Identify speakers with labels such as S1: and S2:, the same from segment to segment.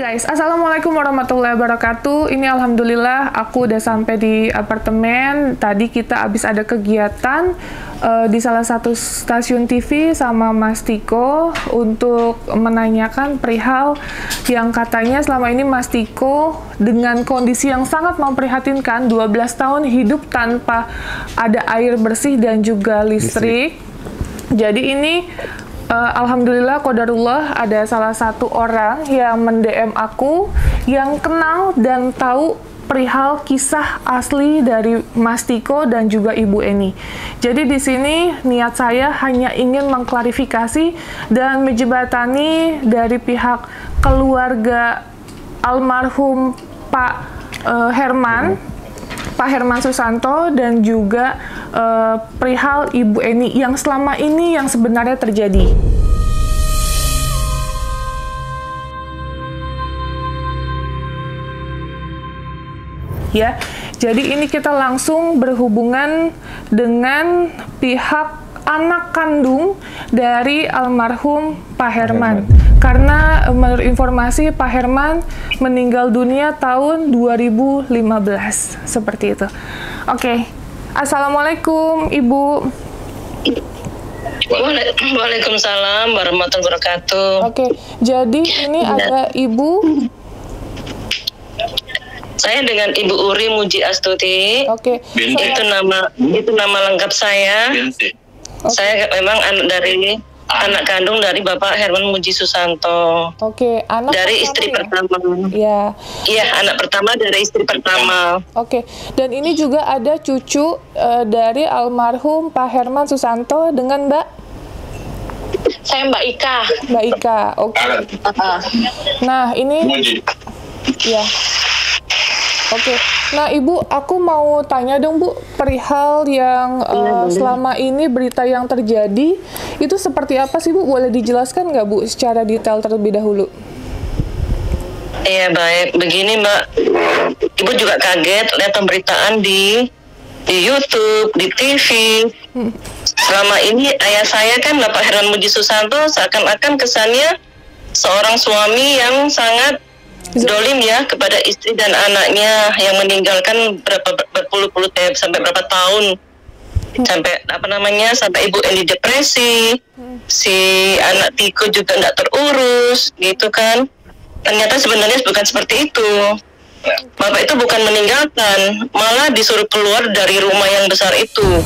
S1: Guys, assalamualaikum warahmatullahi wabarakatuh. Ini alhamdulillah aku udah sampai di apartemen. Tadi kita habis ada kegiatan di salah satu stasiun TV sama Mas Tiko untuk menanyakan perihal yang katanya selama ini Mas Tiko dengan kondisi yang sangat memprihatinkan, 12 tahun hidup tanpa ada air bersih dan juga listrik. Jadi ini alhamdulillah, qadarullah, ada salah satu orang yang mend-DM aku yang kenal dan tahu perihal kisah asli dari Mas Tiko dan juga Ibu Eni. Jadi di sini niat saya hanya ingin mengklarifikasi dan menjembatani dari pihak keluarga almarhum Pak Herman Susanto dan juga perihal Ibu Eni yang selama ini yang sebenarnya terjadi. Ya, jadi ini kita langsung berhubungan dengan pihak anak kandung dari almarhum Pak Herman. Karena menurut informasi Pak Herman meninggal dunia tahun 2015, seperti itu. Oke. Assalamualaikum, Ibu.
S2: Waalaikumsalam warahmatullahi wabarakatuh.
S1: Oke, jadi ini ada Ibu.
S2: Saya dengan Ibu Uri Muji Astuti.
S1: Oke.
S2: Itu nama lengkap saya.
S1: Okay.
S2: Saya memang anak kandung dari Bapak Herman Muji Susanto.
S1: Oke, anak
S2: dari istri pertama.
S1: Ya.
S2: Iya, anak pertama dari istri pertama.
S1: Oke, dan ini juga ada cucu dari almarhum Pak Herman Susanto dengan Mbak?
S2: Saya Mbak Ika.
S1: Mbak Ika, oke. Nah, ini ya. Oke, nah Ibu, aku mau tanya dong Bu, perihal yang selama ini berita yang terjadi, itu seperti apa sih Bu? Boleh dijelaskan nggak Bu, secara detail terlebih dahulu?
S2: Iya baik, begini Mbak, Ibu juga kaget lihat pemberitaan di YouTube, di TV. Selama ini ayah saya kan Bapak Herman Muji Susanto seakan-akan kesannya seorang suami yang sangat dolim ya kepada istri dan anaknya yang meninggalkan berpuluh-puluh sampai berapa tahun, sampai sampai Ibu Eni depresi, si anak Tiko juga nggak terurus gitu kan. Ternyata sebenarnya bukan seperti itu. Bapak itu bukan meninggalkan, malah disuruh keluar dari rumah yang besar itu.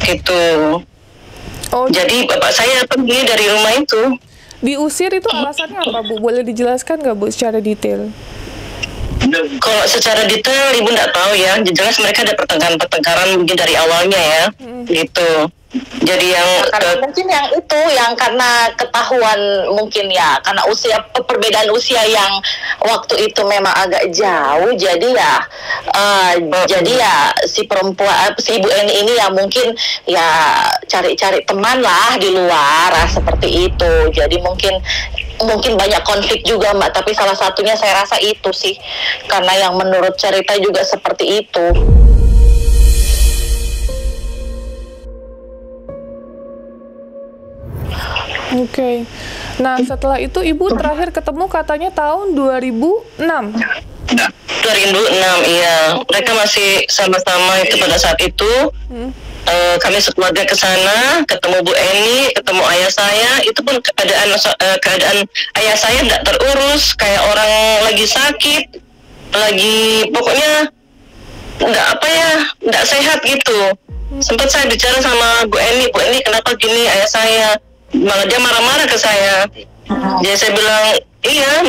S2: Gitu.
S1: Oh,
S2: jadi bapak saya pergi dari rumah itu.
S1: Diusir itu alasannya apa Bu? Boleh dijelaskan nggak Bu secara detail?
S2: Kalau secara detail Ibu nggak tahu ya. Jelas mereka ada pertengkaran mungkin dari awalnya ya. Gitu. Jadi
S3: mungkin yang itu yang karena ketahuan mungkin ya karena perbedaan usia yang waktu itu memang agak jauh, jadi ya si perempuan si Ibu Eni ini ya mungkin ya cari-cari teman lah di luar seperti itu. Jadi mungkin banyak konflik juga Mbak, tapi salah satunya saya rasa itu sih karena yang menurut cerita juga seperti itu.
S1: Oke. Nah, setelah itu Ibu terakhir ketemu katanya tahun 2006.
S2: 2006, iya. Mereka masih sama-sama itu pada saat itu. Kami sekeluarga ke sana, ketemu Bu Eni, ketemu ayah saya. Itu pun keadaan ayah saya tidak terurus, kayak orang lagi sakit, lagi pokoknya nggak sehat gitu. Sempat saya bicara sama Bu Eni kenapa gini ayah saya? Malah dia marah-marah ke saya. Jadi saya bilang iya,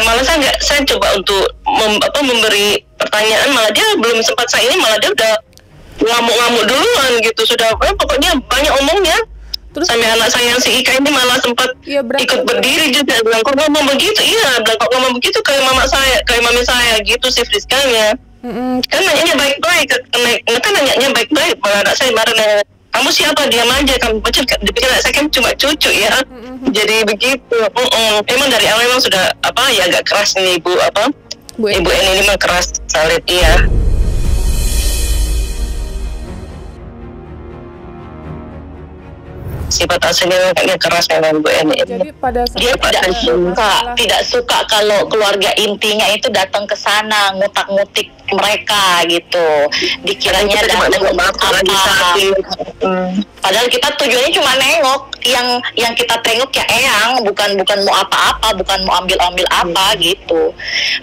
S2: malah saya coba untuk memberi pertanyaan, malah dia belum sempat saya ini, malah dia udah ngamuk-ngamuk duluan gitu, sudah pokoknya banyak omongnya. Terus sampai anak saya yang si Ika ini malah sempat ikut berdiri juga, bilang kok ngomong begitu, kayak mami saya gitu sih Friskanya. Kan nanyanya baik-baik, malah anak saya marah, kamu siapa, diam aja, kamu dipikir saya kan cuma cucu ya. Jadi begitu. Emang dari awal memang sudah ya agak keras nih Ibu Ibu Eni ini memang keras salib, iya. sifat aslinya kayaknya keras memang Bu Eni.
S1: Jadi pada saat
S3: Dia tidak suka kalau keluarga intinya itu datang ke sana ngutak-ngutik mereka gitu. Dikiranya datang untuk apa? Padahal kita tujuannya cuma nengok. Yang kita tengok ya eyang, bukan mau apa-apa, bukan mau ambil apa gitu.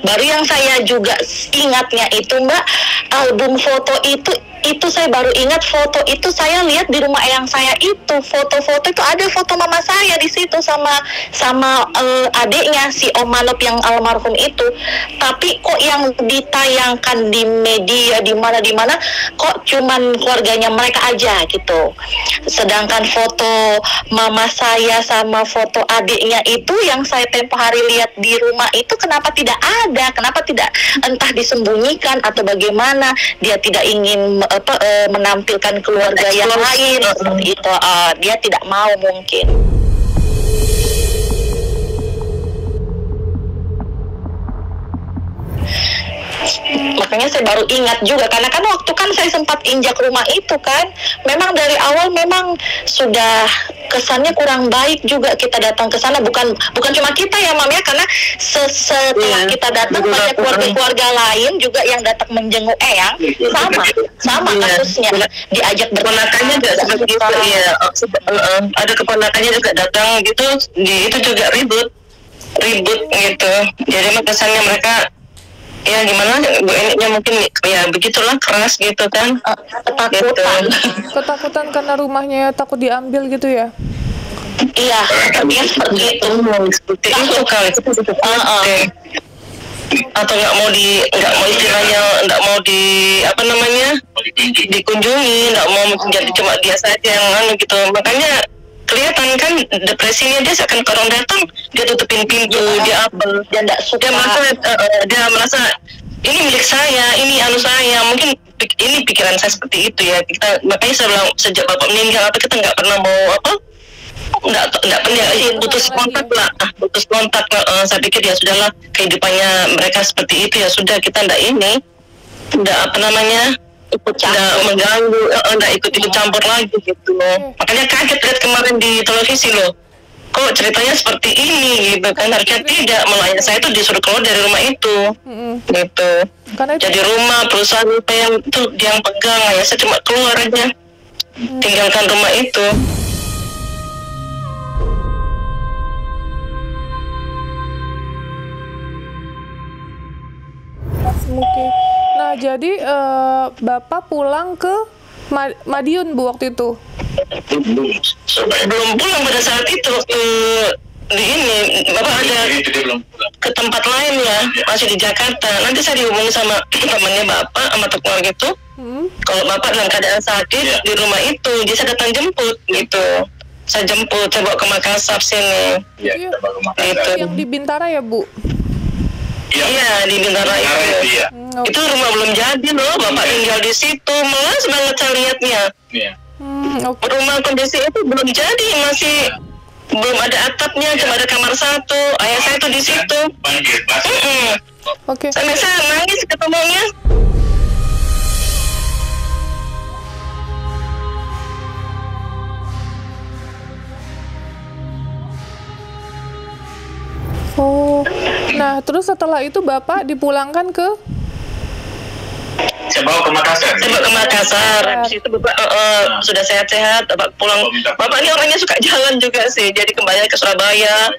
S3: Baru yang saya juga ingatnya itu Mbak, album foto itu saya baru ingat foto itu saya lihat di rumah eyang saya itu foto-foto itu ada foto mama saya di situ sama adiknya si Om Manop yang almarhum itu. Tapi kok yang ditayangkan di media di mana kok cuman keluarganya mereka aja gitu. Sedangkan foto mama saya sama foto adiknya itu yang saya tempo hari lihat di rumah itu kenapa tidak ada? Kenapa tidak entah disembunyikan atau bagaimana? Dia tidak ingin menampilkan keluarga yang lain seperti itu. Dia tidak mau mungkin. Makanya saya baru ingat juga karena kan waktu kan saya sempat injak rumah itu kan, memang dari awal memang sudah kesannya kurang baik juga kita datang ke sana, bukan cuma kita ya Mam ya, karena setelah kita datang banyak keluarga lain juga yang datang menjenguk eyang sama kasusnya diajak
S2: keponakannya juga seperti itu ya. Ada keponakannya juga datang gitu, itu juga ribut gitu. Jadi kesannya mereka ya gimana Bu Eni mungkin ya begitulah, keras gitu kan,
S1: ketakutan karena rumahnya takut diambil gitu ya.
S3: Iya, dia seperti itu.
S2: Seperti itu kali. Atau nggak mau istilahnya nggak mau dikunjungi, nggak mau jadi cuma dia saja yang gitu. Makanya kelihatan kan depresinya, dia akan orang datang dia tutupin pintu, dia merasa ini milik saya, ini saya, mungkin ini pikiran saya seperti itu ya. Makanya saya bilang sejak bapak meninggal kita nggak pernah mau nggak pernah putus kontak. Saya pikir ya sudahlah, kehidupannya mereka seperti itu ya sudah, kita nggak mengganggu, nggak ikut campur lagi gitu loh. Makanya kaget lihat kemarin di televisi loh, kok ceritanya seperti ini gitu kan. Harusnya tidak, malah saya itu disuruh keluar dari rumah itu gitu. Jadi rumah perusahaan yang itu dia yang pegang, ya saya cuma keluar aja, tinggalkan rumah itu.
S1: Oke. Nah, jadi Bapak pulang ke Madiun Bu waktu itu?
S2: Belum pulang pada saat itu. Di ini Bapak ada ke tempat lain ya, masih di Jakarta. Nanti saya dihubungi sama temannya Bapak, sama keluarga itu. Kalau Bapak dalam keadaan sakit di rumah itu, jadi saya datang jemput gitu. Saya bawa ke Makassar sini.
S1: Iya. Yang di Bintara ya Bu?
S2: Iya, di Bintara itu. Itu rumah belum jadi loh, Bapak tinggal di situ, malas banget saya lihatnya. Rumah kondisi itu belum jadi, masih belum ada atapnya, cuma ada kamar satu. Ayah saya tuh di situ. Saya nangis ketemunya.
S1: Oh, nah terus setelah itu Bapak dipulangkan ke?
S2: Saya bawa ke Makassar. Habis itu Bapak sudah sehat-sehat, Bapak pulang. Bapak ini orangnya suka jalan juga sih, jadi kembali ke Surabaya.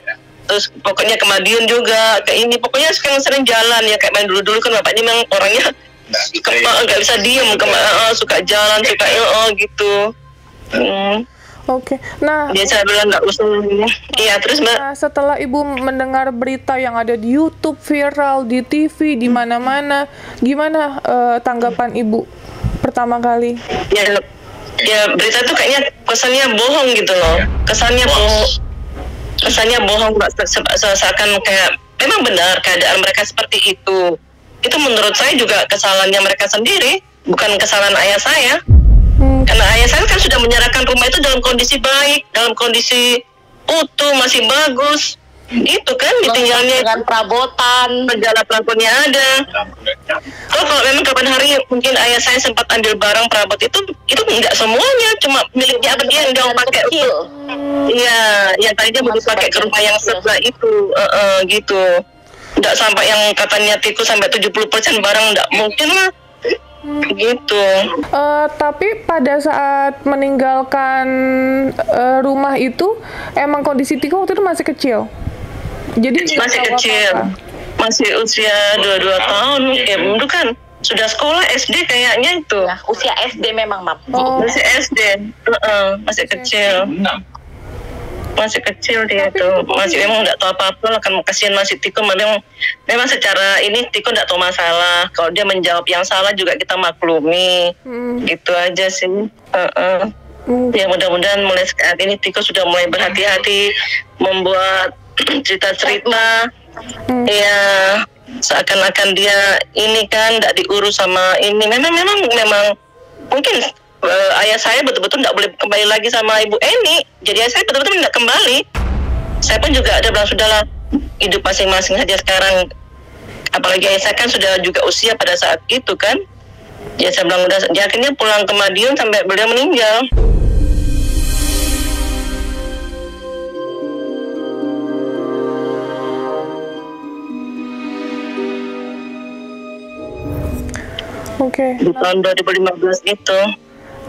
S2: Terus pokoknya ke Madiun juga, ke ini. Pokoknya sering jalan ya, kayak main dulu kan Bapak ini memang orangnya nggak bisa diem, suka jalan, suka gitu.
S1: Oke. Nah,
S2: dia saya bilang nggak usah. Iya, terus Mbak.
S1: Nah, setelah Ibu mendengar berita yang ada di YouTube, viral di TV, di mana-mana, gimana tanggapan Ibu pertama kali?
S2: Ya berita itu kayaknya kesannya bohong gitu loh. Kesannya bohong, Mbak. Seakan kayak memang benar keadaan mereka seperti itu. Itu menurut saya juga kesalahannya mereka sendiri, bukan kesalahan ayah saya. Karena ayah saya kan sudah menyerahkan rumah itu dalam kondisi baik, dalam kondisi utuh, masih bagus. itu kan ditinggalnya
S3: dengan perabotan,
S2: segala pelakunya ada. Kalau memang kapan hari mungkin ayah saya sempat ambil barang perabot itu nggak semuanya, cuma miliknya apa dia yang pakai
S3: kecil.
S2: Iya, yang tadinya mau dipakai ke rumah yang sebelah itu, gitu. Nggak sampai yang katanya tikus sampai 70% barang, nggak mungkin lah. Gitu.
S1: Tapi pada saat meninggalkan rumah itu, emang kondisi Tiko waktu itu masih kecil. Jadi
S2: masih kecil, masih usia 22 tahun, itu kan sudah sekolah SD kayaknya itu.
S3: Nah, usia SD memang, Mam.
S2: Masih SD, masih kecil. Masih kecil dia tuh, masih memang nggak tahu apa-apa lah, kan kasihan masih Tiko. Memang secara ini Tiko nggak tahu masalah. Kalau dia menjawab yang salah juga kita maklumi, gitu aja sih. Ya mudah-mudahan mulai saat ini Tiko sudah mulai berhati-hati membuat cerita-cerita. Ya seakan-akan dia ini kan nggak diurus sama ini. Memang mungkin ayah saya betul-betul nggak boleh kembali lagi sama Ibu Eni. Jadi ayah saya betul-betul nggak kembali. Saya pun juga ada bilang sudahlah, hidup masing-masing saja sekarang. Apalagi ayah saya kan sudah juga usia pada saat itu kan. Ya saya bilang udah, dia akhirnya pulang ke Madiun sampai beliau meninggal.
S1: Oke.
S2: Di tahun 2015 itu.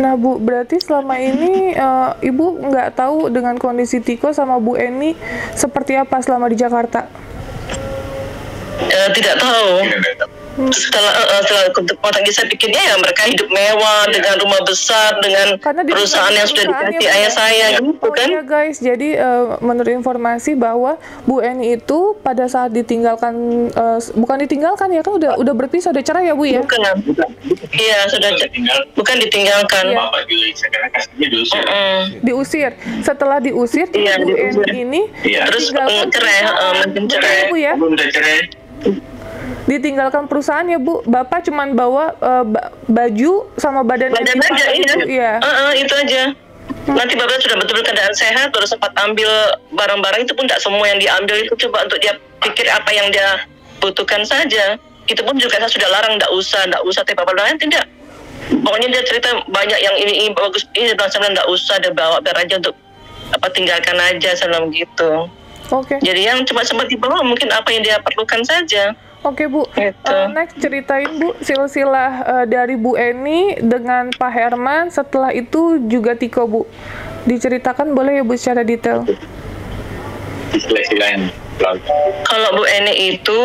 S1: Nah Bu, berarti selama ini Ibu nggak tahu dengan kondisi Tiko sama Bu Eni seperti apa selama di Jakarta?
S2: Tidak tahu. Setelah kontak saya pikirnya ya mereka hidup mewah dengan rumah besar, dengan perusahaan yang sudah dikasih ayah saya gitu kan.
S1: Iya guys, jadi menurut informasi bahwa Bu Eni itu pada saat ditinggalkan, bukan ditinggalkan ya kan, udah berpisah, udah cerai ya Bu ya?
S2: Bukan. Iya sudah, bukan ditinggalkan.
S1: Diusir. Setelah diusir,
S2: iya,
S1: Bu Eni ini
S2: terus cerai,
S1: Bu ya? Ditinggalkan perusahaan ya Bu, Bapak cuman bawa baju sama badan
S2: aja,
S1: iya.
S2: Itu aja. Nanti Bapak sudah betul-betul keadaan sehat, baru sempat ambil barang-barang itu pun tidak semua yang diambil itu, coba untuk dia pikir apa yang dia butuhkan saja. Itu pun juga saya sudah larang, tidak usah. Tapi Bapak bilang tidak. Pokoknya dia cerita banyak yang ini bagus, ini saya bilang tidak usah, dia bawa biar aja untuk tinggalkan aja, saya bilang gitu.
S1: Oke.
S2: Jadi yang cuma sempat dibawa mungkin apa yang dia perlukan saja.
S1: Oke Bu, next ceritain Bu silsilah dari Bu Eni dengan Pak Herman, setelah itu juga Tiko Bu. Diceritakan boleh ya Bu secara detail?
S2: Kalau Bu Eni itu,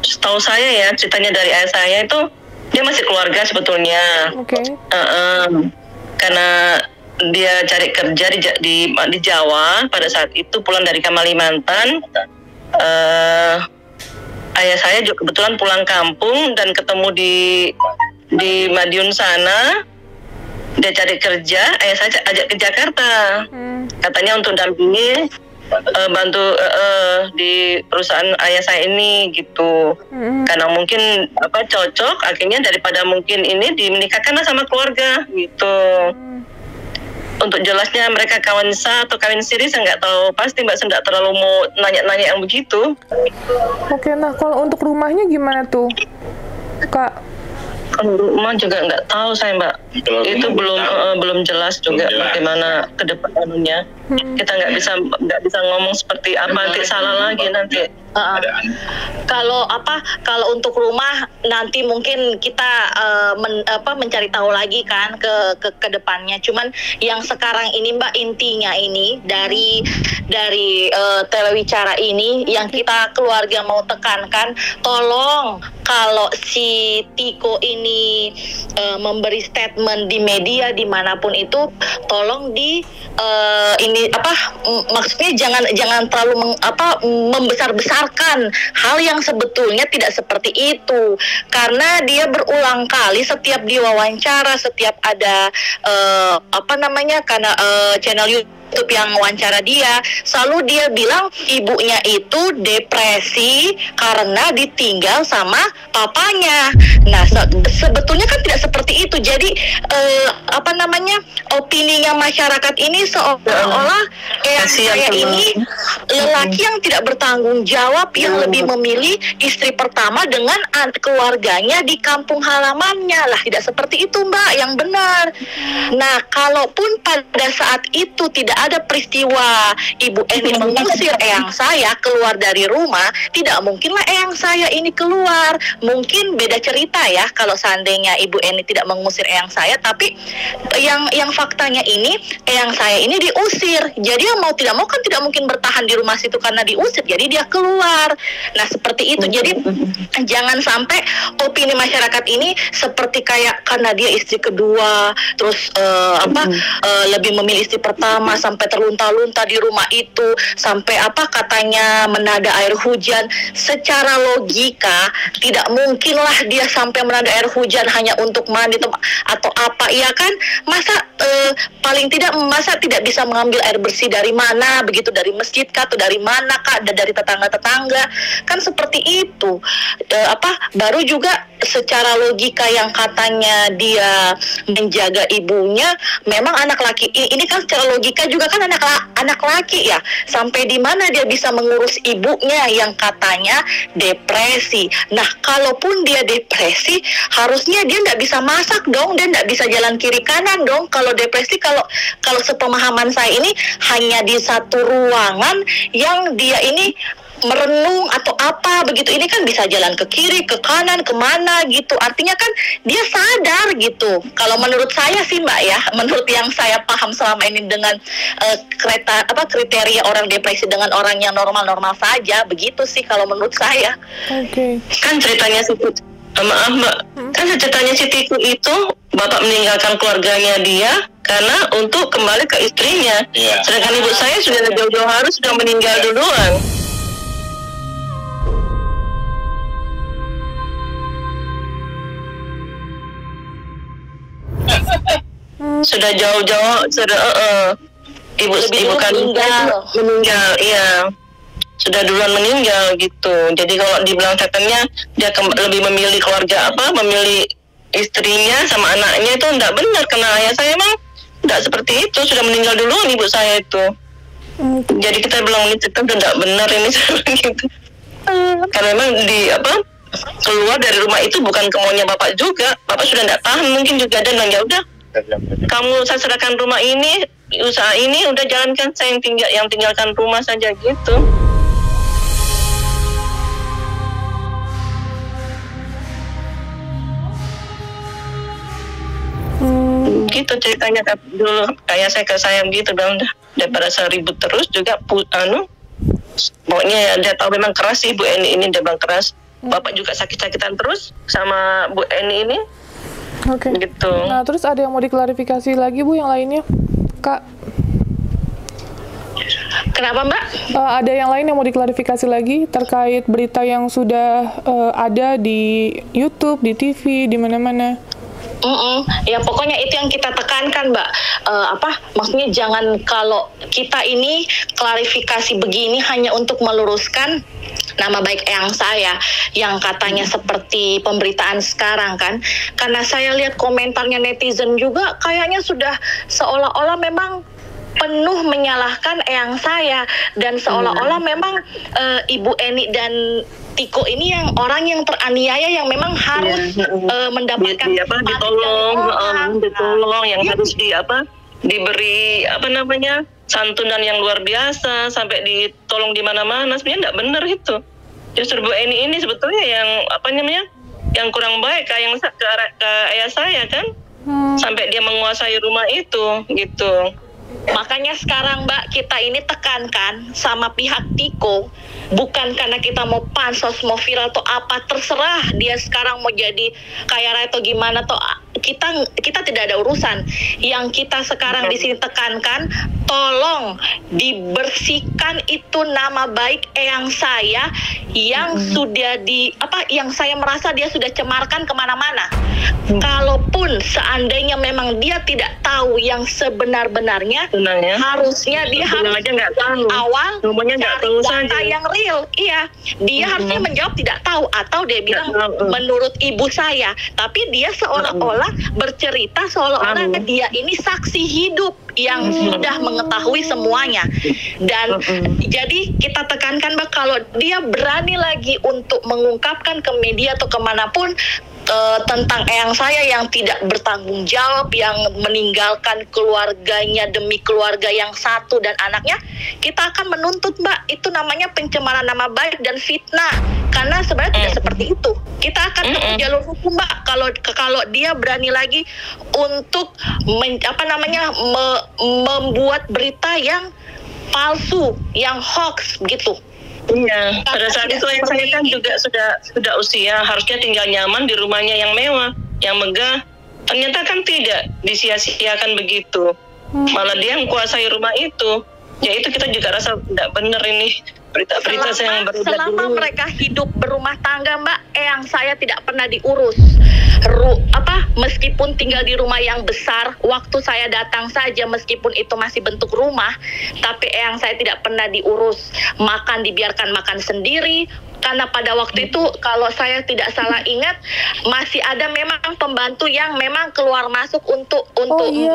S2: setahu saya ya, ceritanya dari ayah saya itu, dia masih keluarga sebetulnya.
S1: Oke.
S2: Karena dia cari kerja di Jawa pada saat itu, pulang dari Kalimantan. Ayah saya juga kebetulan pulang kampung dan ketemu di Madiun sana. Dia cari kerja, ayah saya ajak ke Jakarta. Katanya untuk dampingi, bantu di perusahaan ayah saya ini gitu. Karena mungkin cocok, akhirnya daripada mungkin ini dimenikahkan sama keluarga gitu. Untuk jelasnya mereka kawan sah atau kawin siri saya nggak tahu pasti, Mbak. Saya nggak terlalu mau nanya-nanya yang begitu.
S1: Oke, nah kalau untuk rumahnya gimana tuh, Kak?
S2: Kalau rumah juga nggak tahu saya, Mbak. Itu belum jelas juga bagaimana ke depannya. Kita nggak bisa ngomong seperti apa, nanti salah lagi nanti.
S3: Kalau untuk rumah nanti mungkin kita mencari tahu lagi kan ke depannya. Cuman yang sekarang ini Mbak, intinya ini dari telewicara ini yang kita keluarga mau tekankan, tolong kalau si Tiko ini memberi statement di media dimanapun itu, tolong maksudnya jangan terlalu membesar-besarkan hal yang sebetulnya tidak seperti itu, karena dia berulang kali setiap diwawancara, setiap ada channel YouTube YouTube yang wawancara dia, selalu dia bilang ibunya itu depresi karena ditinggal sama papanya. Nah, sebetulnya kan tidak seperti itu. Jadi opininya masyarakat ini seolah-olah eyang saya ini lelaki yang tidak bertanggung jawab, yang lebih memilih istri pertama dengan keluarganya di kampung halamannya. Lah, tidak seperti itu, Mbak, yang benar. Nah, kalaupun pada saat itu tidak ada peristiwa Ibu Eni mengusir eyang saya keluar dari rumah, tidak mungkinlah eyang saya ini keluar. Mungkin beda cerita ya kalau seandainya Ibu Eni tidak mengusir eyang saya, tapi yang faktanya ini eyang saya ini diusir. Jadi mau tidak mau kan tidak mungkin bertahan di rumah situ karena diusir. Jadi dia keluar. Nah, seperti itu. Jadi jangan sampai opini masyarakat ini seperti kayak karena dia istri kedua, terus lebih memilih istri pertama sampai terlunta-lunta di rumah itu, sampai katanya menada air hujan. Secara logika tidak mungkinlah dia sampai menada air hujan hanya untuk mandi atau apa, ya kan? Masa paling tidak masa tidak bisa mengambil air bersih dari mana begitu, dari masjid kah atau dari mana kah, dari tetangga-tetangga, kan seperti itu. Baru juga secara logika yang katanya dia menjaga ibunya, memang anak laki ini kan secara logika juga kan anak laki ya, sampai di mana dia bisa mengurus ibunya yang katanya depresi. Nah, kalaupun dia depresi, harusnya dia nggak bisa masak dong, dia nggak bisa jalan kiri kanan dong. Kalau depresi, kalau sepemahaman saya ini hanya di satu ruangan yang dia ini merenung atau apa begitu, ini kan bisa jalan ke kiri, ke kanan, kemana gitu. Artinya kan dia sadar gitu. Kalau menurut saya sih, Mbak ya, menurut yang saya paham selama ini dengan kriteria orang depresi dengan orang yang normal-normal saja, begitu sih kalau menurut saya.
S1: Oke.
S2: Kan ceritanya maaf Mbak, kan ceritanya si Tiku itu bapak meninggalkan keluarganya dia karena untuk kembali ke istrinya. Sedangkan ibu saya sudah jauh-jauh hari sudah meninggal duluan. Sudah jauh-jauh, ibu kan meninggal, iya, sudah duluan meninggal gitu. Jadi kalau dibilang setannya dia lebih memilih keluarga memilih istrinya sama anaknya, itu enggak benar, karena ayah saya emang enggak seperti itu, sudah meninggal duluan ibu saya itu. Jadi kita bilang ini cerita enggak benar ini gitu. Karena memang keluar dari rumah itu bukan kemauannya bapak juga. Bapak sudah enggak tahan mungkin juga, dan ya udah, kamu saya serahkan rumah ini, usaha ini, udah jalankan, saya yang tinggalkan rumah saja gitu. Gitu ceritanya dulu, kayak saya ke saya gitu, udah daripada saya ribut terus juga pokoknya dia tahu memang keras sih Bu Eni ini, dia bang keras. Bapak juga sakit-sakitan terus sama Bu Eni ini.
S1: Oke.
S2: Gitu.
S1: Nah, terus ada yang mau diklarifikasi lagi, Bu, yang lainnya? Kak?
S3: Kenapa, Mbak?
S1: Ada yang lain yang mau diklarifikasi lagi terkait berita yang sudah ada di YouTube, di TV, di mana-mana?
S3: Ya pokoknya itu yang kita tekankan, Mbak. Maksudnya jangan, kalau kita ini klarifikasi begini hanya untuk meluruskan nama baik eyang saya yang katanya seperti pemberitaan sekarang kan. Karena saya lihat komentarnya netizen juga kayaknya sudah seolah-olah memang penuh menyalahkan eyang saya, dan seolah-olah memang Ibu Eni dan Tiko ini yang orang yang teraniaya, yang memang harus mendapatkan
S2: ditolong, yang harus diberi santunan yang luar biasa, sampai ditolong di mana-mana. Sebenarnya tidak benar itu. Justru Bu Eni ini sebetulnya yang yang kurang baik ke ayah saya kan, sampai dia menguasai rumah itu gitu.
S3: Makanya sekarang, Mbak, kita ini tekankan sama pihak Tiko, bukan karena kita mau pansos, mau viral atau apa, terserah dia sekarang mau jadi kaya raya atau gimana, atau kita tidak ada urusan. Yang kita sekarang di sini tekankan, tolong dibersihkan itu nama baik eyang saya yang sudah yang saya merasa dia sudah cemarkan kemana-mana. Kalaupun seandainya memang dia tidak tahu yang sebenar-benarnya, harusnya dia harus
S2: nggak tahu.
S3: Awal
S2: Ngomongnya nggak
S3: cari
S2: tahu
S3: data
S2: saja.
S3: yang real. Iya, dia harusnya menjawab tidak tahu, atau dia bilang menurut ibu saya. Tapi dia seolah-olah bercerita seolah-olah dia ini saksi hidup yang sudah mengetahui semuanya. Dan jadi kita tekankan, Mbak, kalau dia berani lagi untuk mengungkapkan ke media atau kemanapun tentang eyang saya yang tidak bertanggung jawab, yang meninggalkan keluarganya demi keluarga yang satu dan anaknya, kita akan menuntut, Mbak. Itu namanya pencemaran nama baik dan fitnah. Karena sebenarnya tidak seperti itu. Kita akan tempuh jalur hukum, Mbak. Kalau dia berani lagi untuk membuat berita yang palsu, yang hoax gitu.
S2: Iya, pada saat itu yang saya kan juga sudah usia, harusnya tinggal nyaman di rumahnya yang mewah, yang megah. Ternyata kan tidak, disia-siakan begitu. Malah dia yang kuasai rumah itu. Ya itu kita juga rasa tidak benar ini. Berita-berita yang beredar
S3: selama
S2: dulu.
S3: Mereka hidup berumah tangga, Mbak, eyang saya tidak pernah diurus. Meskipun tinggal di rumah yang besar, waktu saya datang saja meskipun itu masih bentuk rumah, tapi eyang saya tidak pernah diurus. Makan dibiarkan makan sendiri. Karena pada waktu itu kalau saya tidak salah ingat masih ada memang pembantu yang memang keluar masuk untuk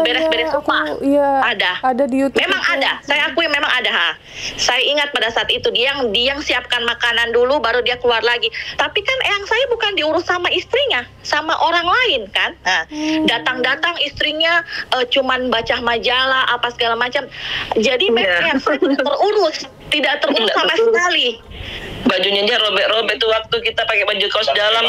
S3: beres-beres rumah. Ada
S1: di YouTube.
S3: Memang ada. Saya akui memang ada. Saya ingat pada saat itu dia yang siapkan makanan dulu baru dia keluar lagi. Tapi kan eyang saya bukan diurus sama istrinya, sama orang lain kan. Nah, datang-datang istrinya cuman baca majalah apa segala macam. Jadi memang eyang saya tidak terurus sama sekali.
S2: Bajunya aja robek-robek tuh waktu kita pakai baju kaos dalam,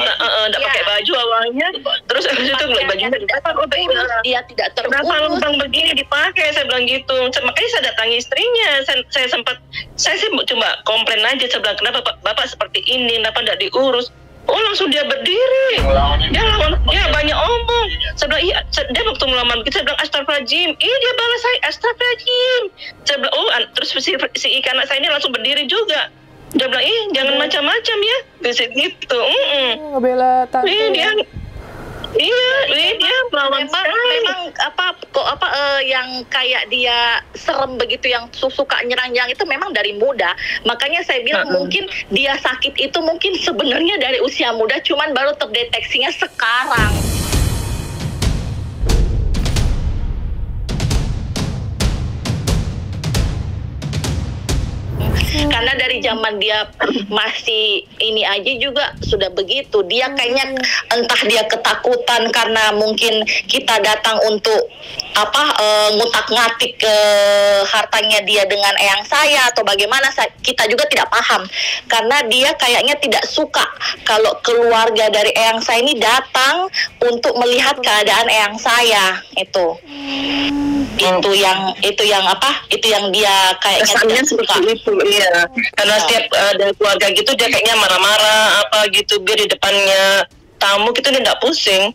S2: enggak pakai baju awalnya, terus habis itu bajunya robek.
S3: Dia tidak terurus.
S2: Kenapa lubang begini dipakai? Saya bilang gitu. Makanya saya datangi istrinya. Saya coba komplain aja. Saya bilang, kenapa bapak seperti ini? Kenapa tidak diurus? Oh, langsung dia berdiri. Dia banyak omong. Saya bilang, iya. Dia waktu melamar kita, saya bilang, astagfirullahaladzim. Dia balas saya, astagfirullahaladzim. Saya bilang, terus si ikan anak saya ini langsung berdiri juga. Dia bilang, jangan macam-macam ya. Gitu.
S1: Ngebela tante.
S2: Dia melawan
S3: memang yang kayak dia serem begitu, yang suka nyerang-nyerang itu memang dari muda. Makanya saya bilang mungkin dia sakit itu mungkin sebenarnya dari usia muda, cuman baru terdeteksinya sekarang. Karena dari zaman dia masih ini aja juga sudah begitu. Dia kayaknya entah dia ketakutan karena mungkin kita datang untuk ngutak-ngatik ke hartanya dia dengan eyang saya atau bagaimana, kita juga tidak paham. Karena dia kayaknya tidak suka kalau keluarga dari eyang saya ini datang untuk melihat keadaan eyang saya itu. Itu yang dia kayaknya tidak suka.
S2: Itu, iya. Karena setiap ada keluarga gitu dia kayaknya marah-marah apa gitu, biar di depannya tamu gitu dia tidak pusing.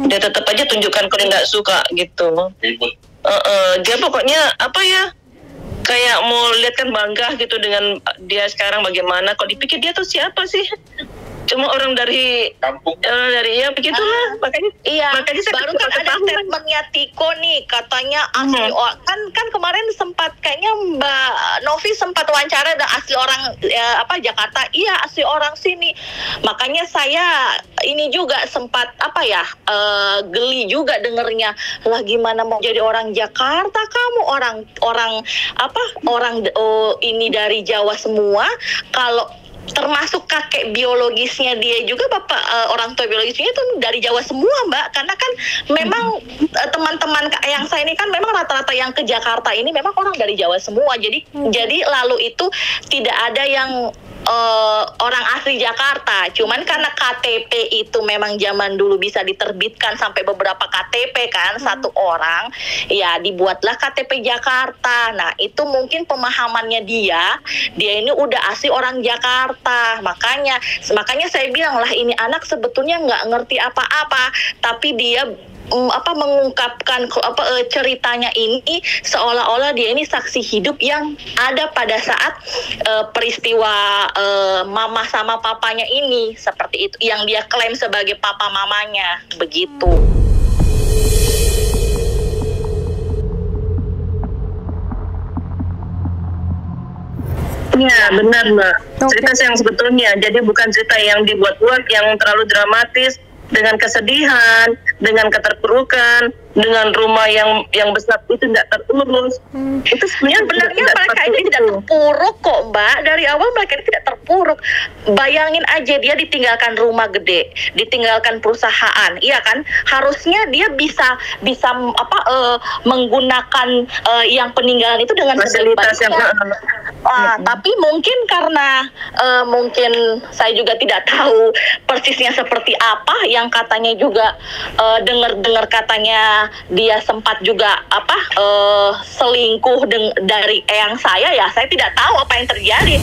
S2: Dia tetap aja tunjukkan kalau dia tidak suka gitu. Dia pokoknya kayak mau lihat kan bangga gitu dengan dia sekarang bagaimana. Kalau dipikir dia tuh siapa sih? Cuma orang dari kampung, begitulah. Makanya saya
S3: baru kan ada statementnya Tiko nih, katanya asli kan kemarin sempat kayaknya Mbak Novi sempat wawancara dan asli orang Jakarta. Iya, asli orang sini. Makanya saya ini juga sempat geli juga dengernya. Lah gimana mau jadi orang Jakarta kamu, orang ini dari Jawa semua, kalau termasuk kakek biologisnya dia juga orang tua biologisnya itu dari Jawa semua, Mbak. Karena kan memang teman-teman yang saya ini kan memang rata-rata yang ke Jakarta ini memang orang dari Jawa semua. Jadi lalu itu tidak ada yang orang asli Jakarta. Cuman karena KTP itu memang zaman dulu bisa diterbitkan sampai beberapa KTP kan, satu orang, ya dibuatlah KTP Jakarta. Nah itu mungkin pemahamannya dia ini udah asli orang Jakarta. Makanya saya bilang lah, ini anak sebetulnya nggak ngerti apa-apa, tapi dia mengungkapkan ceritanya ini seolah-olah dia ini saksi hidup yang ada pada saat peristiwa mama sama papanya ini, seperti itu yang dia klaim sebagai papa mamanya, begitu.
S2: Iya, benar Mbak. Cerita yang sebetulnya, jadi bukan cerita yang dibuat-buat, yang terlalu dramatis, dengan kesedihan, dengan keterpurukan, dengan rumah yang besar itu tidak terurus. Itu
S3: sebenarnya mereka ini tidak terpuruk kok, Mbak. Dari awal mereka ini tidak terpuruk. Bayangin aja, dia ditinggalkan rumah gede, ditinggalkan perusahaan, iya kan? Harusnya dia bisa menggunakan yang peninggalan itu dengan
S2: fasilitas yang
S3: tapi mungkin karena mungkin saya juga tidak tahu persisnya seperti apa, yang katanya juga dengar katanya dia sempat juga selingkuh dari eyang saya, ya saya tidak tahu apa yang terjadi.